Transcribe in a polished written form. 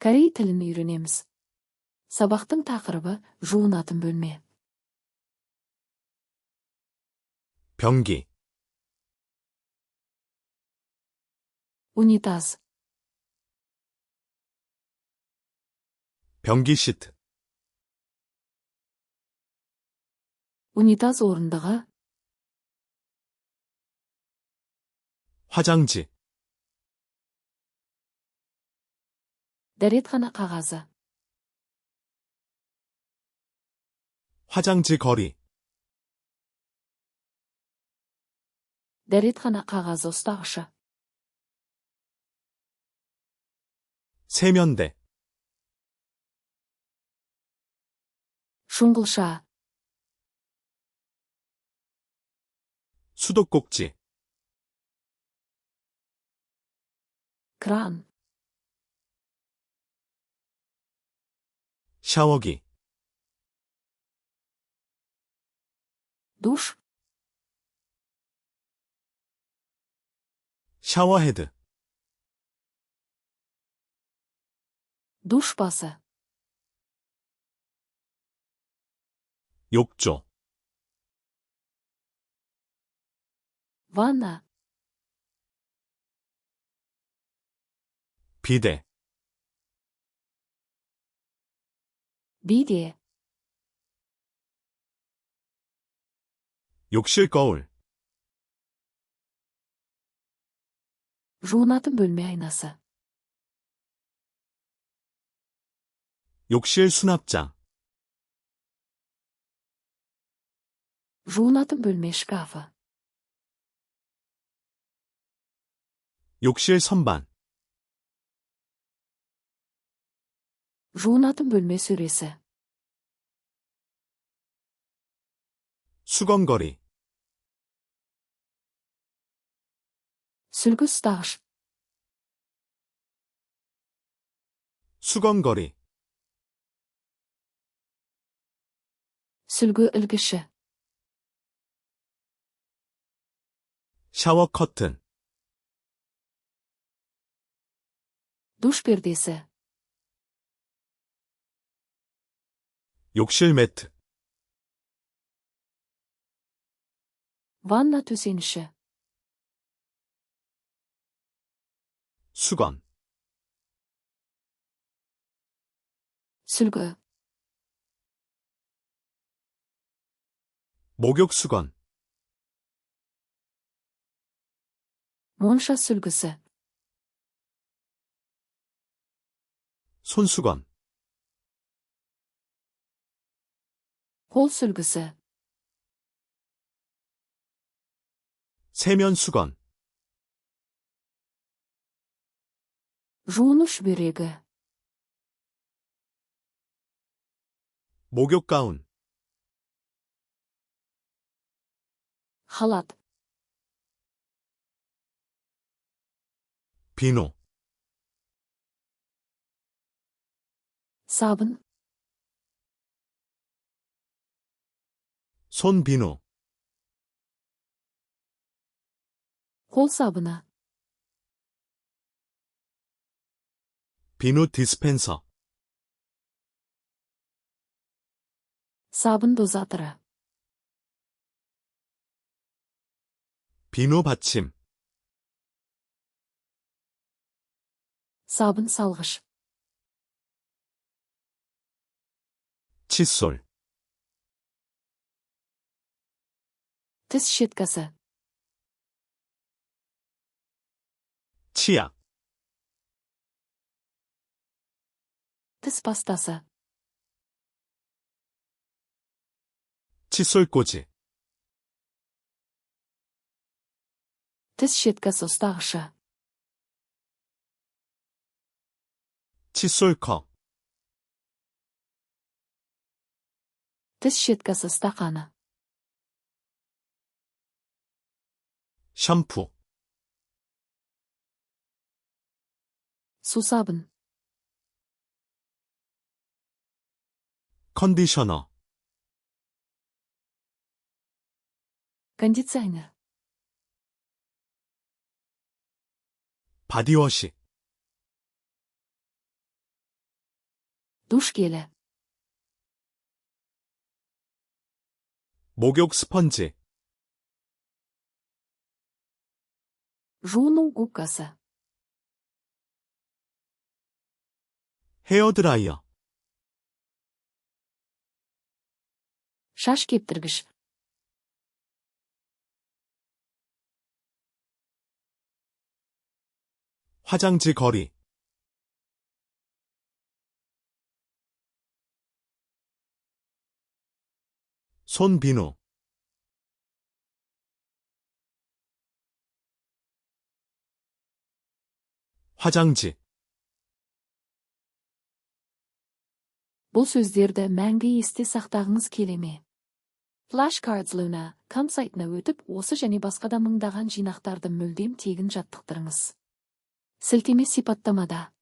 Korey tilini үйренеміз. Сабақтың тақырыбы жуынатын бөлме. 변기, Унитаз. 변기 시트, Унитаз орындығы. 화장지, Дәретхана қағазы. 화장지 거리, Дәретхана қағазы ұстағышы. 세면대, Шұңғылша. 수도꼭지, Кран. 샤워기, Душ. 샤워헤드, Душ басы. 욕조, Ванна. 비데, Биде. 욕실 거울, Жуынатын бөлме айнасы. 욕실 수납장, Жуынатын бөлме шкафы. 욕실 선반, Жуынатын бөлме сөресі. 수건거리, Сүлгі ұстағыш. 수건거리, Сүлгі ілгіші. 샤워 커튼, Душ пердесі. 욕실 매트, Ванна төсеніші. 수건, Сүлгі. 목욕 수건, Монша сүлгісі. 손수건, Қол сүлгісі. 세면 수건, Жуыну шүберегі. 목욕 가운, Халат. 비누, Сабын. 손 비누, Қол сабыны. 비누 디스펜서, Сабын дозатыры. 비누 받침, Сабын салғыш. 칫솔, Тіс щеткасы. 치약, Тіс пастасы. 칫솔꽂이, Тіс щеткасы ұстағышы. 칫솔컵, Тіс щеткасы стақаны. 샴푸, Сусабын. 컨디셔너, Кондиционер. 바디워시, душ келі, 목욕 스펀지, жуыну губкасы, 헤어드라이어, шаш кептіргіш, 화장지 거리, 손비누, 화장지, бұл сөздерді мәңгі есте сақтағыңыз келе ме? Flashcards Luna com сайтына өтіп, осы және басқа да мыңдаған жинақтарды мүлдем тегін жаттықтырыңыз. Сілтеме сипаттамада.